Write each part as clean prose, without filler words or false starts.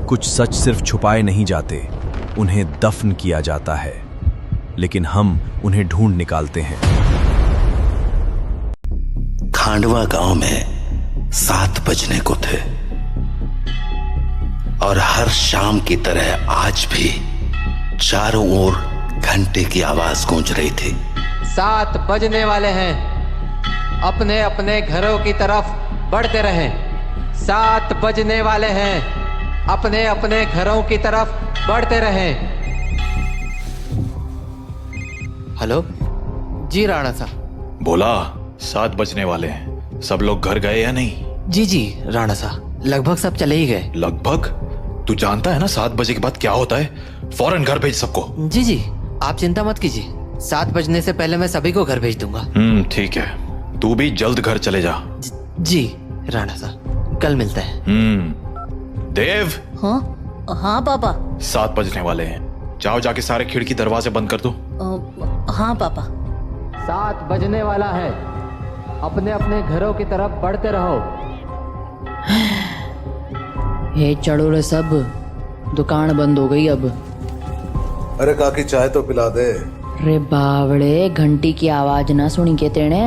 कुछ सच सिर्फ छुपाए नहीं जाते, उन्हें दफन किया जाता है, लेकिन हम उन्हें ढूंढ निकालते हैं। खांडवा गांव में 7 बजने को थे और हर शाम की तरह आज भी चारों ओर घंटे की आवाज गूंज रही थी। 7 बजने वाले हैं, अपने अपने घरों की तरफ बढ़ते रहें। 7 बजने वाले हैं, अपने अपने घरों की तरफ बढ़ते रहें। हेलो जी राणा साहब। बोला 7 बजने वाले हैं, सब लोग घर गए या नहीं? जी राणा साहब, लगभग सब चले ही गए। लगभग? तू जानता है ना 7 बजे के बाद क्या होता है? फौरन घर भेज सबको। जी आप चिंता मत कीजिए, 7 बजने से पहले मैं सभी को घर भेज दूंगा। ठीक है, तू भी जल्द घर चले जा। जी राणा साहब, कल मिलते हैं। देव। हाँ पापा। 7 बजने वाले हैं, जाओ जाके सारे खिड़की दरवाजे बंद कर दो। हाँ पापा। 7 बजने वाला है, अपने अपने घरों की तरफ बढ़ते रहो। हे चढ़ो रे सब, दुकान बंद हो गई अब। अरे काकी चाय तो पिला दे। रे बावड़े, घंटी की आवाज ना सुनी के तेने?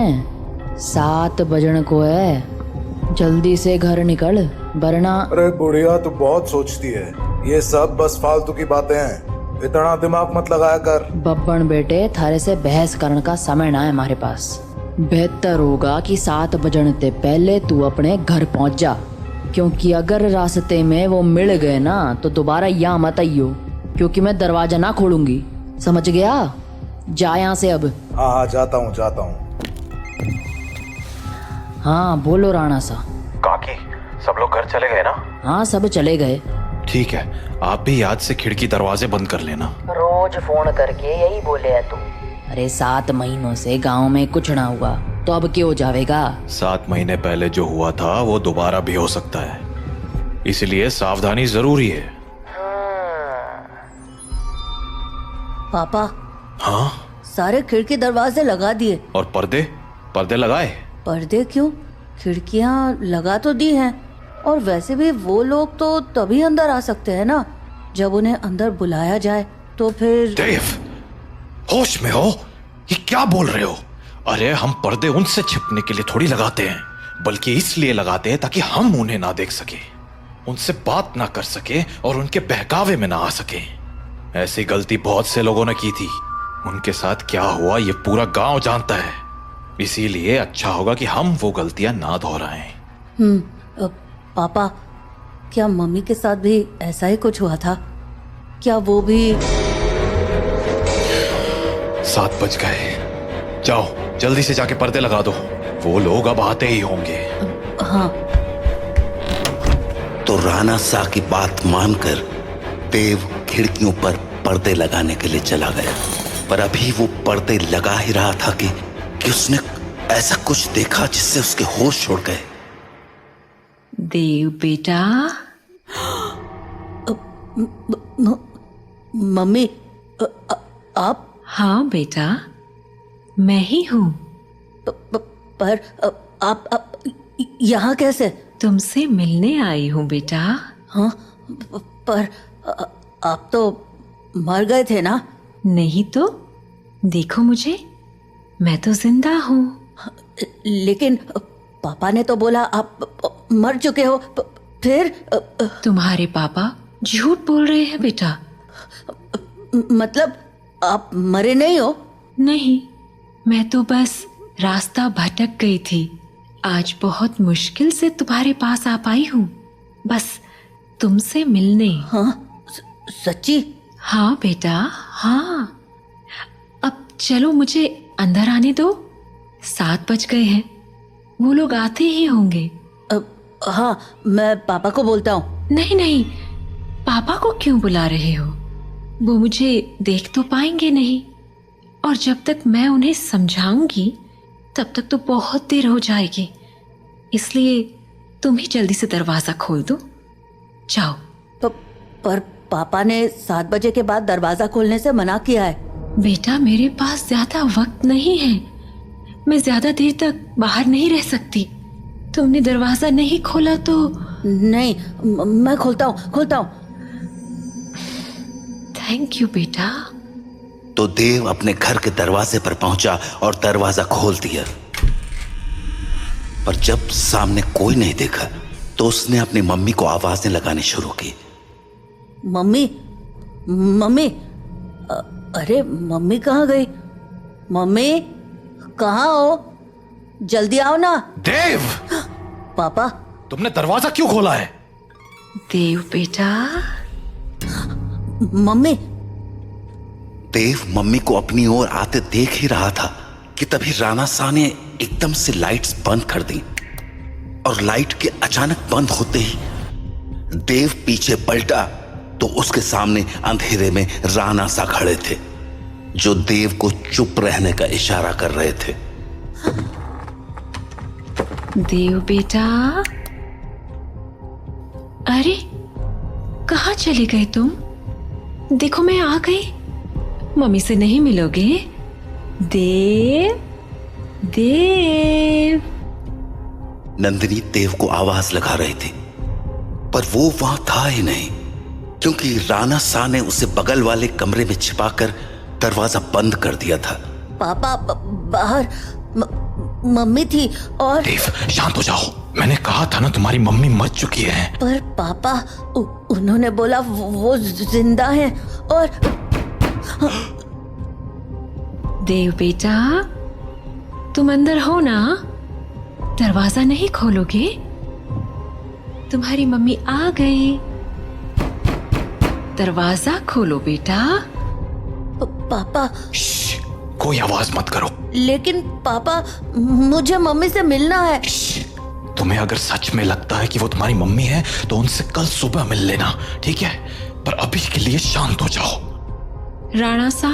7 बजन को है, जल्दी से घर निकल वरना। अरे बुढ़िया तू बहुत सोचती है, ये सब बस फालतू की बातें हैं, इतना दिमाग मत लगाया कर। बब्बन बेटे, थारे से बहस करने का समय ना है हमारे पास। बेहतर होगा कि 7 बजने से पहले तू अपने घर पहुंच जा, क्योंकि अगर रास्ते में वो मिल गए ना तो दोबारा यहाँ मत आइयो, क्योंकि मैं दरवाजा ना खोलूंगी, समझ गया? जा यहाँ से अब। हाँ जाता हूँ। हाँ बोलो राणा सा। काकी, सब लोग घर चले गए ना? हाँ सब चले गए। ठीक है, आप भी याद से खिड़की दरवाजे बंद कर लेना। रोज फोन करके यही बोले है तू। अरे 7 महीनों से गांव में कुछ ना हुआ तो अब क्यों जावेगा? 7 महीने पहले जो हुआ था वो दोबारा भी हो सकता है, इसलिए सावधानी जरूरी है। पापा। हाँ? सारे खिड़की दरवाजे लगा दिए। और पर्दे लगाए? पर्दे क्यों, खिड़कियां लगा तो दी हैं, और वैसे भी वो लोग तो तभी अंदर आ सकते हैं ना जब उन्हें अंदर बुलाया जाए, तो फिर। देव, होश में हो? ये क्या बोल रहे हो? अरे हम पर्दे उनसे छिपने के लिए थोड़ी लगाते हैं, बल्कि इसलिए लगाते हैं ताकि हम उन्हें ना देख सके, उनसे बात ना कर सके और उनके बहकावे में ना आ सके। ऐसी गलती बहुत से लोगों ने की थी, उनके साथ क्या हुआ ये पूरा गांव जानता है, इसीलिए अच्छा होगा कि हम वो गलतियां ना दोहराएं। पापा, क्या मम्मी के साथ भी ऐसा ही कुछ हुआ था? क्या वो भी? 7 बज गए, जाओ जल्दी से जाके पर्दे लगा दो, वो लोग अब आते ही होंगे। हाँ। तो राणा सा की बात मानकर देव खिड़कियों पर पर्दे लगाने के लिए चला गया, पर अभी वो पर्दे लगा ही रहा था कि उसने ऐसा कुछ देखा जिससे उसके होश उड़ गए। देव बेटा। मम्मी, आप? हाँ बेटा, मैं ही हूँ। पर आप यहाँ कैसे? तुमसे मिलने आई हूँ बेटा। हाँ, पर आप तो मर गए थे ना? नहीं तो, देखो मुझे, मैं तो जिंदा हूँ। लेकिन पापा ने तो बोला आप मर चुके हो। फिर? तुम्हारे पापा झूठ बोल रहे हैं बेटा। मतलब आप मरे नहीं हो? नहीं, मैं तो बस रास्ता भटक गई थी, आज बहुत मुश्किल से तुम्हारे पास आ पाई हूँ, बस तुमसे मिलने। हाँ? सच्ची? हाँ बेटा, हाँ। अब चलो मुझे अंदर आने दो, 7 बज गए हैं, वो लोग आते ही होंगे। हाँ, मैं पापा को बोलता हूँ। नहीं, पापा को क्यों बुला रहे हो? वो मुझे देख तो पाएंगे नहीं, और जब तक मैं उन्हें समझाऊंगी तब तक तो बहुत देर हो जाएगी, इसलिए तुम ही जल्दी से दरवाजा खोल दो, जाओ। पर पापा ने 7 बजे के बाद दरवाजा खोलने से मना किया है। बेटा, मेरे पास ज्यादा वक्त नहीं है, मैं ज्यादा देर तक बाहर नहीं रह सकती। तुमने दरवाजा नहीं खोला तो? नहीं, मैं खोलता हूँ। थैंक यू बेटा। तो देव अपने घर के दरवाजे पर पहुंचा और दरवाजा खोल दिया। पर जब सामने कोई नहीं देखा तो उसने अपनी मम्मी को आवाजें लगानी शुरू की। मम्मी, मम्मी, अरे मम्मी कहाँ गई? मम्मी कहाँ हो? जल्दी आओ ना। देव, पापा, तुमने दरवाजा क्यों खोला है? देव बेटा। मम्मी। देव मम्मी को अपनी ओर आते देख ही रहा था कि तभी राणा सा ने एकदम से लाइट्स बंद कर दी और लाइट के अचानक बंद होते ही देव पीछे पलटा तो उसके सामने अंधेरे में राणा सा खड़े थे, जो देव को चुप रहने का इशारा कर रहे थे। देव बेटा, अरे कहाँ चले गए तुम? देखो मैं आ गई। मम्मी से नहीं मिलोगे? देव, देव। नंदिनी देव को आवाज लगा रही थी, पर वो वहां था ही नहीं, क्योंकि राणा सा ने उसे बगल वाले कमरे में छिपाकर दरवाजा बंद कर दिया था। पापा बाहर मम्मी थी और देव शांत हो जाओ, मैंने कहा था ना तुम्हारी मम्मी मर चुकी है। पर पापा उन्होंने बोला वो जिंदा है और देव बेटा, तुम अंदर हो ना? दरवाजा नहीं खोलोगे? तुम्हारी मम्मी आ गई। दरवाजा खोलो बेटा। पापा। कोई आवाज मत करो। लेकिन पापा, मुझे मम्मी से मिलना है। तुम्हें अगर सच में लगता है कि वो तुम्हारी मम्मी है तो उनसे कल सुबह मिल लेना, ठीक है? पर अभी के लिए शांत हो जाओ। राणा सा,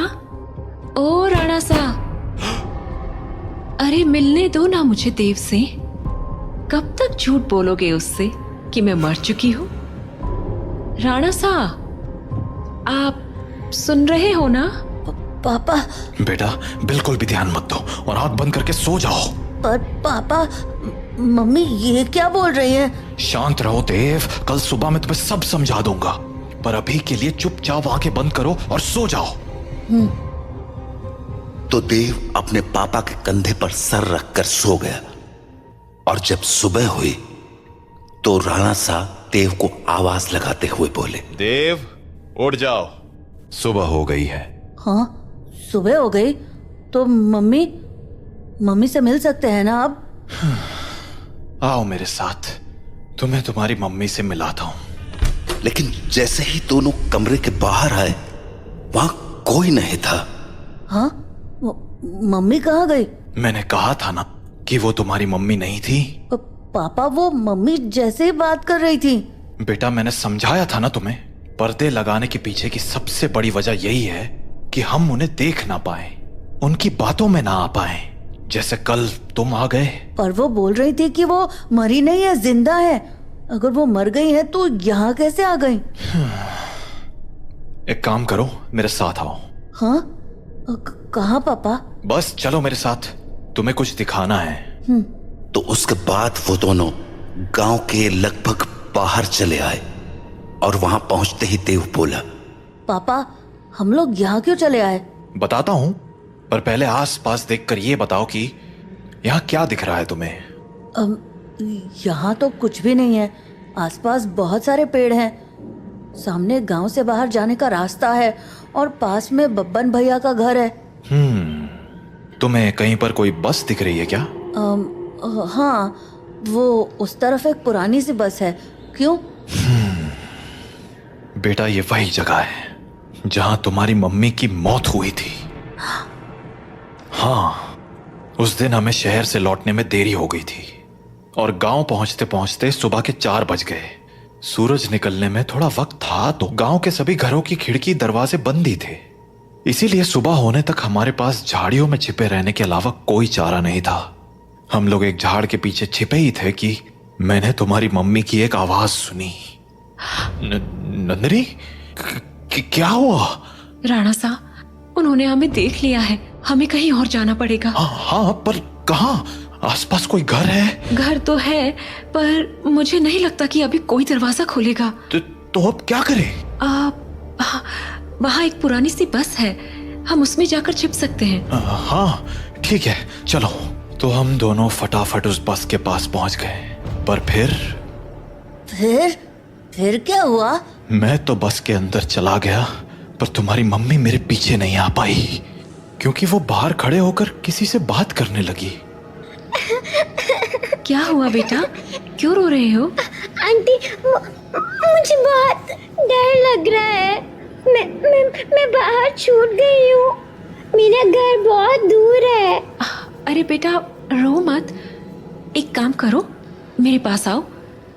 ओ राणा सा, अरे मिलने दो ना मुझे देव से। कब तक झूठ बोलोगे उससे कि मैं मर चुकी हूं? राणा सा, आप सुन रहे हो ना? पापा। बेटा बिल्कुल भी ध्यान मत दो और आंख बंद करके सो जाओ। पर पापा, मम्मी ये क्या बोल रही है? शांत रहो देव, कल सुबह मैं तुम्हें सब समझा दूंगा, पर अभी के लिए चुपचाप आंखें बंद करो और सो जाओ। तो देव अपने पापा के कंधे पर सर रखकर सो गया और जब सुबह हुई तो राणा सा देव को आवाज लगाते हुए बोले, देव उठ जाओ, सुबह हो गई है। हाँ, सुबह हो गई तो मम्मी से मिल सकते हैं ना अब? आओ मेरे साथ, तुम्हें तुम्हारी मम्मी से मिलाता हूं। लेकिन जैसे ही दोनों कमरे के बाहर आए वहां कोई नहीं था। हाँ, मम्मी कहाँ गई? मैंने कहा था ना कि वो तुम्हारी मम्मी नहीं थी। पापा, वो मम्मी जैसे ही बात कर रही थी। बेटा मैंने समझाया था ना तुम्हें, पर्दे लगाने के पीछे की सबसे बड़ी वजह यही है कि हम उन्हें देख ना पाए, उनकी बातों में ना आ पाए, जैसे कल तुम आ गए। पर वो बोल रही थी कि वो मरी नहीं है, जिंदा है। अगर वो मर गई है तो यहाँ कैसे आ गई? एक काम करो, मेरे साथ आओ। हाँ, कहाँ पापा? बस चलो मेरे साथ, तुम्हें कुछ दिखाना है। तो उसके बाद वो दोनों गांव के लगभग बाहर चले आए और वहां पहुंचते ही देव बोला, पापा हम लोग यहाँ क्यों चले आए? बताता हूं, पर पहले आस पास देखकर ये बताओ कि यहाँ क्या दिख रहा है तुम्हें? यहाँ तो कुछ भी नहीं है। आसपास बहुत सारे पेड़ हैं, सामने गांव से बाहर जाने का रास्ता है और पास में बब्बन भैया का घर है। तुम्हें कहीं पर कोई बस दिख रही है क्या? हाँ, वो उस तरफ एक पुरानी सी बस है। क्यों? बेटा ये वही जगह है जहां तुम्हारी मम्मी की मौत हुई थी। हाँ, उस दिन हमें शहर से लौटने में देरी हो गई थी और गांव पहुंचते पहुंचते सुबह के 4 बज गए। सूरज निकलने में थोड़ा वक्त था तो गांव के सभी घरों की खिड़की दरवाजे बंद ही थे, इसीलिए सुबह होने तक हमारे पास झाड़ियों में छिपे रहने के अलावा कोई चारा नहीं था। हम लोग एक झाड़ के पीछे छिपे ही थे कि मैंने तुम्हारी मम्मी की एक आवाज सुनी। नंदिनी, क्या हुआ? राणा सा, उन्होंने हमें देख लिया है, हमें कहीं और जाना पड़ेगा। हाँ, पर कहाँ? आसपास कोई घर है? घर तो है, पर मुझे नहीं लगता कि अभी कोई दरवाजा खोलेगा। तो अब क्या करें? वहाँ एक पुरानी सी बस है, हम उसमें जाकर छिप सकते हैं। हाँ ठीक है, चलो। तो हम दोनों फटाफट उस बस के पास पहुंच गए। पर फिर क्या हुआ? मैं तो बस के अंदर चला गया, पर तुम्हारी मम्मी मेरे पीछे नहीं आ पाई, क्योंकि वो बाहर खड़े होकर किसी से बात करने लगी। क्या हुआ बेटा, क्यों रो रहे हो? आंटी, मुझे बहुत डर लग रहा है। मैं बाहर छूट गई हूँ। मेरा घर बहुत दूर है। अरे बेटा रो मत, एक काम करो, मेरे पास आओ,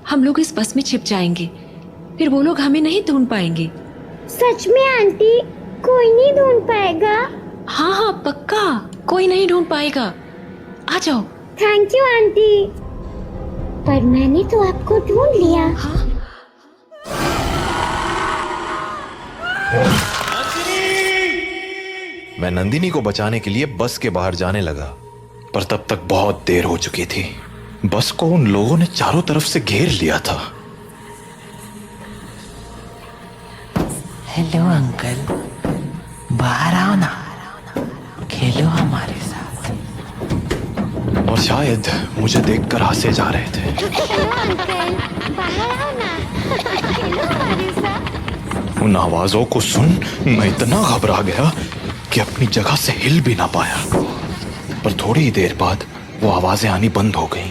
हम लोग इस बस में छिप जाएंगे, फिर वो लोग हमें नहीं ढूंढ पाएंगे। सच में आंटी, कोई नहीं ढूंढ पाएगा? हाँ हाँ पक्का, कोई नहीं ढूंढ पाएगा, आ जाओ। थैंक यू आंटी, पर मैंने तो आपको ढूंढ लिया। हाँ? मैं नंदिनी को बचाने के लिए बस के बाहर जाने लगा, पर तब तक बहुत देर हो चुकी थी। बस को उन लोगों ने चारों तरफ से घेर लिया था। हेलो अंकल, बाहर आओ ना, खेलो हमारे साथ। और शायद मुझे देखकर हंसे जा रहे थे। हेलो अंकल, बाहर आओ ना, खेलो हमारे साथ। उन आवाजों को सुन मैं इतना घबरा गया कि अपनी जगह से हिल भी ना पाया। पर थोड़ी ही देर बाद वो आवाजें आनी बंद हो गईं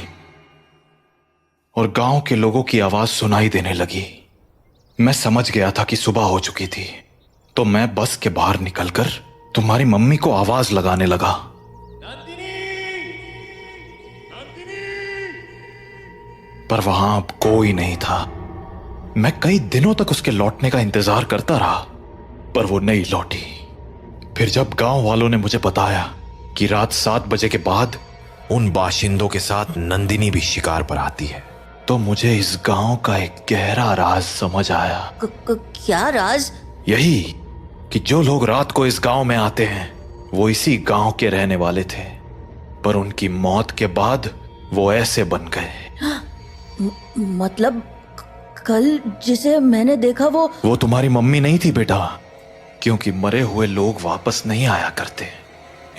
और गांव के लोगों की आवाज सुनाई देने लगी। मैं समझ गया था कि सुबह हो चुकी थी, तो मैं बस के बाहर निकलकर तुम्हारी मम्मी को आवाज लगाने लगा। पर वहां अब कोई नहीं था। मैं कई दिनों तक उसके लौटने का इंतजार करता रहा, पर वो नहीं लौटी। फिर जब गांव वालों ने मुझे बताया कि रात 7 बजे के बाद उन बाशिंदों के साथ नंदिनी भी शिकार पर आती है, तो मुझे इस गांव का एक गहरा राज समझ आया। क्या राज? यही कि जो लोग रात को इस गांव में आते हैं वो इसी गांव के रहने वाले थे, पर उनकी मौत के बाद वो ऐसे बन गए। मतलब कल जिसे मैंने देखा वो तुम्हारी मम्मी नहीं थी बेटा, क्योंकि मरे हुए लोग वापस नहीं आया करते,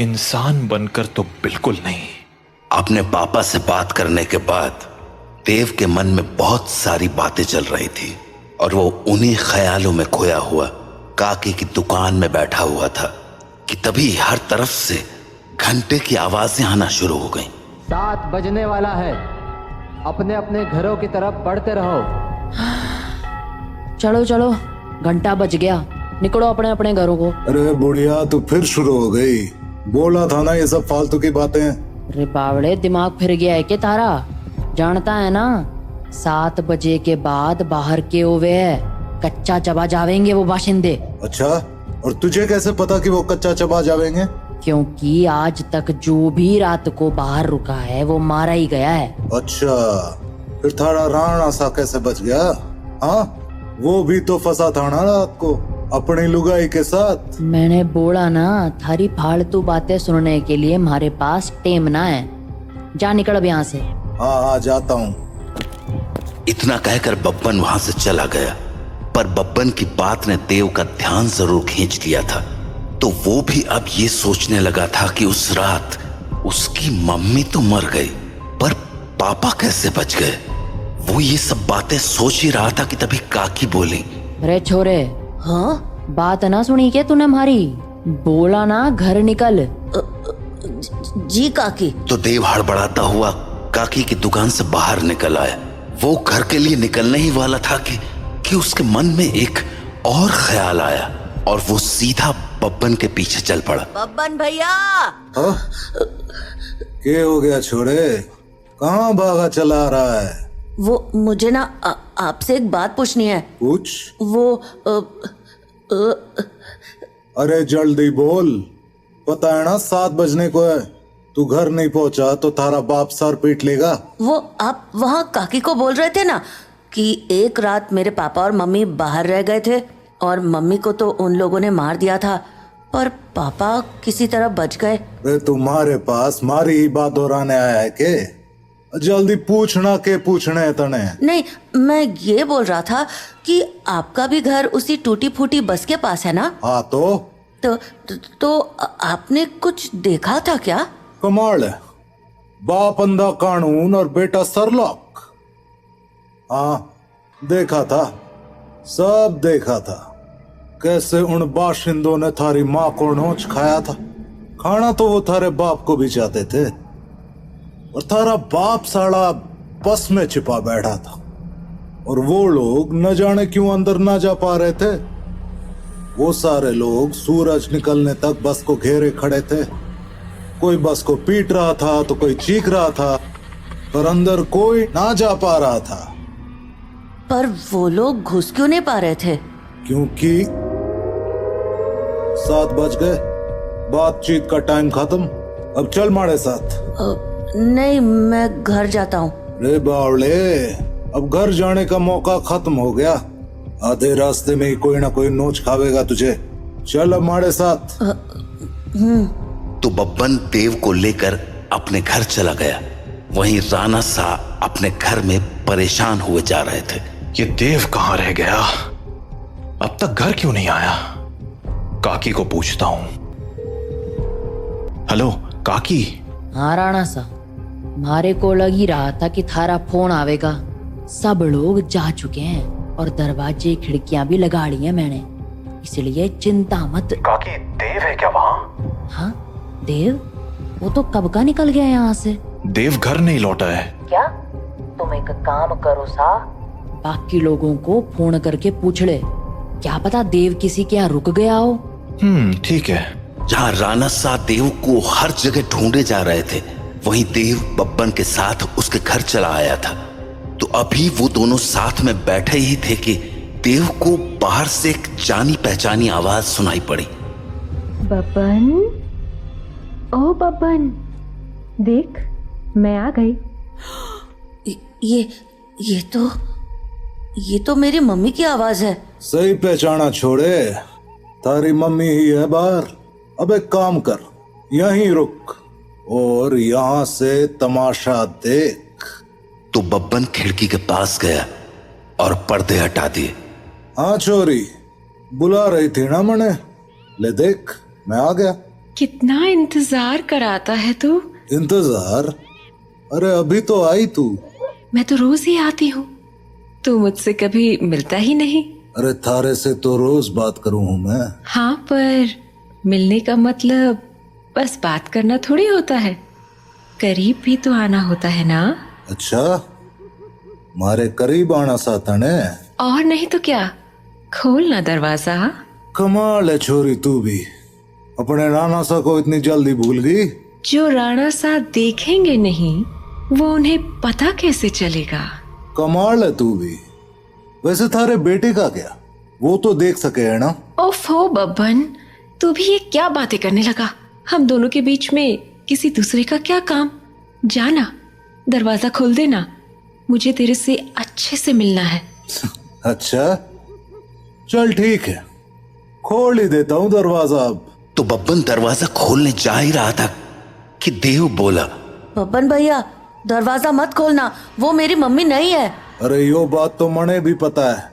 इंसान बनकर तो बिल्कुल नहीं। अपने पापा से बात करने के बाद देव के मन में बहुत सारी बातें चल रही थी और वो उन्हीं ख्यालों में खोया हुआ काकी की दुकान में बैठा हुआ था कि तभी हर तरफ से घंटे की आवाजें आना शुरू हो गईं। 7 बजने वाला है, अपने अपने घरों की तरफ बढ़ते रहो। चलो चलो, घंटा बज गया, निकलो अपने अपने घरों को। अरे बुढ़िया, तू फिर शुरू हो गई। बोला था ना ये सब फालतू की बातें। अरे बावड़े, दिमाग फिर गया है क्या तारा? जानता है ना, 7 बजे के बाद बाहर के हुए कच्चा चबा जावेंगे वो बाशिंदे। अच्छा, और तुझे कैसे पता कि वो कच्चा चबा जावेंगे? क्योंकि आज तक जो भी रात को बाहर रुका है वो मारा ही गया है। अच्छा, फिर थारा राणा सा कैसे बच गया? हाँ, वो भी तो फंसा था ना रात को अपनी लुगाई के साथ। मैंने बोला ना, थारी फालतू बातें सुनने के लिए हमारे पास टेम ना है। जा निकल अब यहाँ से। हाँ जाता हूँ। इतना कहकर बब्बन वहां से चला गया, पर बब्बन की बात ने देव का ध्यान जरूर खींच लिया था। तो वो भी अब ये सोचने लगा था कि उस रात उसकी मम्मी तो मर गई, पर पापा कैसे बच गए। वो ये सब बातें सोच ही रहा था कि तभी काकी बोली, अरे छोरे, हाँ बात ना सुनी क्या तूने हमारी? बोला ना घर निकल। जी काकी। तो देव हड़बड़ाता हुआ काकी की दुकान से बाहर निकल आया। वो घर के लिए निकलने ही वाला था कि उसके मन में एक और ख्याल आया और वो सीधा बब्बन के पीछे चल पड़ा। बब्बन भैया! क्या हो गया छोरे, कहाँ भागा चला रहा है? वो मुझे ना आपसे एक बात पूछनी है। पूछ। वो अरे जल्दी बोल, पता है ना 7 बजने को है। तू घर नहीं पहुंचा तो थारा बाप सर पीट लेगा। वो आप वहाँ काकी को बोल रहे थे ना कि एक रात मेरे पापा और मम्मी बाहर रह गए थे और मम्मी को तो उन लोगों ने मार दिया था, पर पापा किसी तरह बच गए। तुम्हारे पास मारी ही बात दोहराने आया है के? जल्दी पूछना के पूछने तने। नहीं, मैं ये बोल रहा था कि आपका भी घर उसी टूटी फूटी बस के पास है ना? हाँ तो आपने कुछ देखा था क्या? कमाल है, बाप अंधा कानून और बेटा सरलॉक। हाँ देखा था, सब देखा था। कैसे उन बाशिंदों ने थारी माँ को नोच खाया था। खाना तो वो थारे बाप को भी चाहते थे, और थारा बाप साला बस में छिपा बैठा था, और वो लोग न जाने क्यों अंदर ना जा पा रहे थे। वो सारे लोग सूरज निकलने तक बस को घेरे खड़े थे। कोई बस को पीट रहा था तो कोई चीख रहा था, पर अंदर कोई ना जा पा रहा था। पर वो लोग घुस क्यों नहीं पा रहे थे? क्योंकि 7 बज गए, बातचीत का टाइम खत्म। अब चल हमारे साथ। नहीं, मैं घर जाता हूँ। रे बावले, अब घर जाने का मौका खत्म हो गया। आधे रास्ते में ही कोई ना कोई नोच खावेगा तुझे। चल अब हमारे साथ। तो बब्बन देव को लेकर अपने घर चला गया। वहीं राणा सा अपने घर में परेशान हुए जा रहे थे। ये देव कहाँ रह गया? अब तक घर क्यों नहीं आया? काकी को पूछता हूं। हेलो काकी। हाँ राणा सा, मारे को लग ही रहा था कि थारा फोन आवेगा। सब लोग जा चुके हैं और दरवाजे खिड़कियां भी लगा ली हैं मैंने, इसलिए चिंता मत। काकी देव है क्या वहाँ? हाँ देव, वो तो कब का निकल गया यहाँ से। देव घर नहीं लौटा है क्या? तुम एक काम करो सा, बाकी लोगों को फोन करके पूछ ले, क्या पता देव किसी के यहाँ रुक गया हो। ठीक है। जहाँ राणा सा देव को हर जगह ढूंढे जा रहे थे, वहीं देव बब्बन के साथ उसके घर चला आया था। तो अभी वो दोनों साथ में बैठे ही थे कि देव को बाहर से एक जानी पहचानी आवाज सुनाई पड़ी। बब्बन, ओ बब्बन, देख मैं आ गई। ये तो मेरी मम्मी की आवाज है। सही पहचाना छोड़े, तारी मम्मी ही है बाहर। अब एक काम कर, यहीं रुक और यहाँ से तमाशा देख। तो बब्बन खिड़की के पास गया और पर्दे हटा दिए। हाँ छोरी, बुला रही थी ना मने, ले देख मैं आ गया। कितना इंतजार कराता है तू। इंतजार? अरे अभी तो आई तू। मैं तो रोज ही आती हूँ, तू मुझसे कभी मिलता ही नहीं। अरे थारे से तो रोज बात करूं हूं मैं। हाँ, पर मिलने का मतलब बस बात करना थोड़ी होता है, करीब भी तो आना होता है ना। अच्छा, मारे करीब आना साता ने। और नहीं तो क्या, खोल ना दरवाजा। कमाल है छोरी, तू भी अपने राणा सा को इतनी जल्दी भूल गई। जो राणा सा देखेंगे नहीं, वो उन्हें पता कैसे चलेगा। कमाल है तू भी। वैसे थारे बेटे का क्या, वो तो देख सके है ना। ओफो बब्बन, तू भी ये क्या बातें करने लगा। हम दोनों के बीच में किसी दूसरे का क्या काम। जाना, दरवाजा खोल देना, मुझे तेरे से अच्छे से मिलना है। अच्छा चल ठीक है, खोल ही देता हूँ दरवाजा अब। तो बब्बन दरवाजा खोलने जा ही रहा था कि देव बोला, बब्बन भैया दरवाजा मत खोलना, वो मेरी मम्मी नहीं है। अरे यो बात तो मने भी पता है,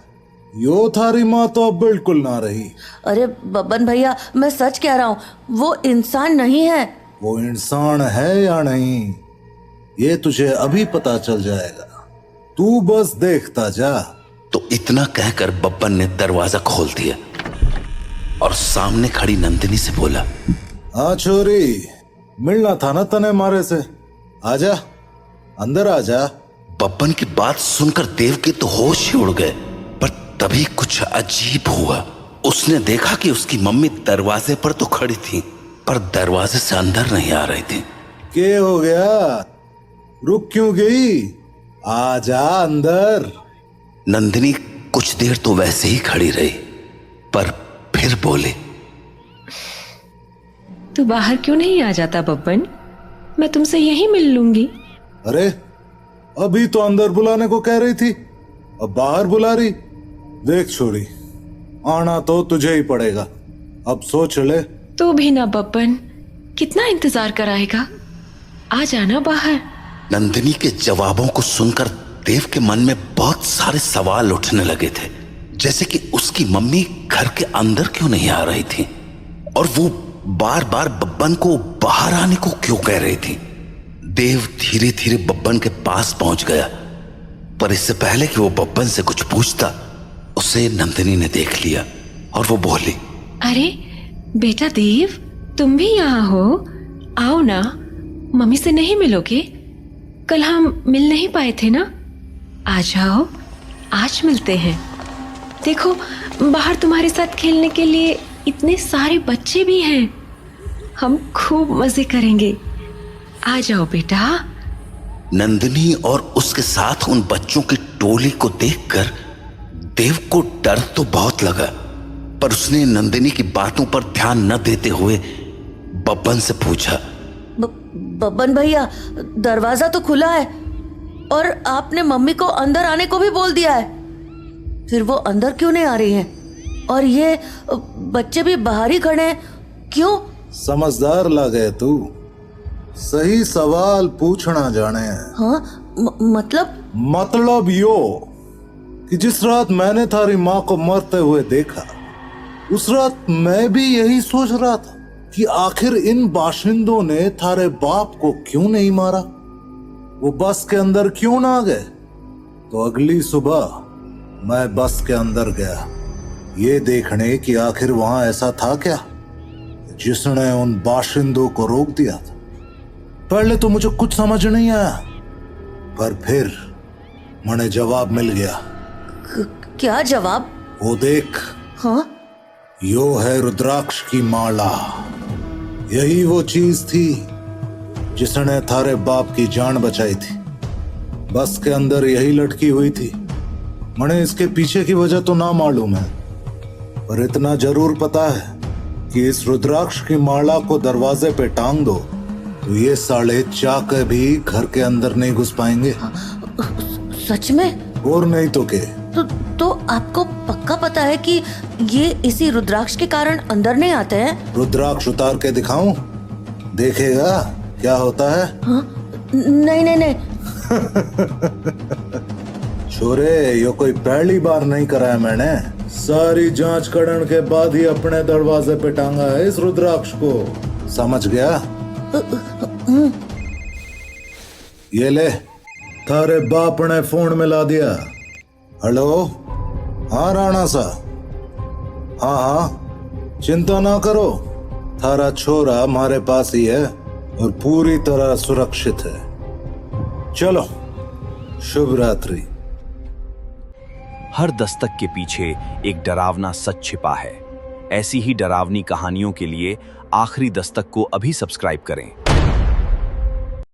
यो थारी माँ तो अब बिल्कुल ना रही। अरे बब्बन भैया, मैं सच कह रहा हूँ, वो इंसान नहीं है। वो इंसान है या नहीं, ये तुझे अभी पता चल जाएगा, तू बस देखता जा। तो इतना कहकर बब्बन ने दरवाजा खोल दिया और सामने खड़ी नंदिनी से बोला, हाँ छोरी, मिलना था ना तने मारे से, आजा अंदर आजा। बब्बन की बात सुनकर देव के तो होश ही उड़ गए, पर तभी कुछ अजीब हुआ। उसने देखा कि उसकी मम्मी दरवाजे पर तो खड़ी थी, पर दरवाजे से अंदर नहीं आ रही थी। क्या हो गया, रुक क्यों गई, आजा अंदर। नंदिनी कुछ देर तो वैसे ही खड़ी रही, पर फिर बोले, तू बाहर क्यों नहीं आ जाता बब्बन, मैं तुमसे यहीं मिल लूंगी। अरे अभी तो अंदर बुलाने को कह रही थी, अब बाहर बुला रही। देख छोरी, आना तो तुझे ही पड़ेगा, अब सोच ले। तू भी ना बब्बन, कितना इंतजार कराएगा, आ जाना बाहर। नंदिनी के जवाबों को सुनकर देव के मन में बहुत सारे सवाल उठने लगे थे, जैसे कि उसकी मम्मी घर के अंदर क्यों नहीं आ रही थी और वो बार बार बब्बन को बाहर आने को क्यों कह रही थी। देव धीरे धीरे बब्बन के पास पहुंच गया, पर इससे पहले कि वो बब्बन से कुछ पूछता, उसे नंदिनी ने देख लिया और वो बोली, अरे बेटा देव, तुम भी यहाँ हो? आओ ना, मम्मी से नहीं मिलोगे? कल हम मिल नहीं पाए थे ना? आ जाओ, आज मिलते हैं। देखो, बाहर तुम्हारे साथ खेलने के लिए इतने सारे बच्चे भी हैं। हम खूब मजे करेंगे। आ जाओ बेटा। नंदिनी और उसके साथ उन बच्चों की टोली को देखकर देव को डर तो बहुत लगा, पर उसने नंदिनी की बातों पर ध्यान न देते हुए बब्बन से पूछा, बब्बन भैया, दरवाजा तो खुला है और आपने मम्मी को अंदर आने को भी बोल दिया है, फिर वो अंदर क्यों नहीं आ रही हैं? और ये बच्चे भी बाहर ही खड़े हैं, क्यों? समझदार लगे तू, सही सवाल पूछना जाने। हाँ, मतलब यो कि जिस रात मैंने थारी माँ को मरते हुए देखा, उस रात मैं भी यही सोच रहा था कि आखिर इन बाशिंदों ने थारे बाप को क्यों नहीं मारा, वो बस के अंदर क्यों ना गए। तो अगली सुबह मैं बस के अंदर गया, ये देखने कि आखिर वहां ऐसा था क्या जिसने उन बाशिंदों को रोक दिया था। पहले तो मुझे कुछ समझ नहीं आया, पर फिर मुझे जवाब मिल गया। क्या जवाब? वो देख। हाँ? यो है रुद्राक्ष की माला। यही वो चीज थी जिसने थारे बाप की जान बचाई थी। बस के अंदर यही लटकी हुई थी। मुझे इसके पीछे की वजह तो ना मालूम है, पर इतना जरूर पता है कि इस रुद्राक्ष की माला को दरवाजे पे टांग दो तो ये साले चाके भी घर के अंदर नहीं घुस पाएंगे। सच में? और नहीं तो के। तो आपको पक्का पता है कि ये इसी रुद्राक्ष के कारण अंदर नहीं आते हैं? रुद्राक्ष उतार के दिखाऊं? देखेगा क्या होता है? हाँ? नहीं नहीं नहीं। छोरे, ये कोई पहली बार नहीं कराया मैंने। सारी जांच करने के बाद ही अपने दरवाजे पे टांगा है इस रुद्राक्ष को, समझ गया? ये ले, थारे बाप ने फोन मिला दिया। हेलो, हाँ राणा सा, हाँ हाँ, चिंता ना करो, थारा छोरा हमारे पास ही है और पूरी तरह सुरक्षित है। चलो, शुभ रात्रि। हर दस्तक के पीछे एक डरावना सच छिपा है। ऐसी ही डरावनी कहानियों के लिए आखिरी दस्तक को अभी सब्सक्राइब करें।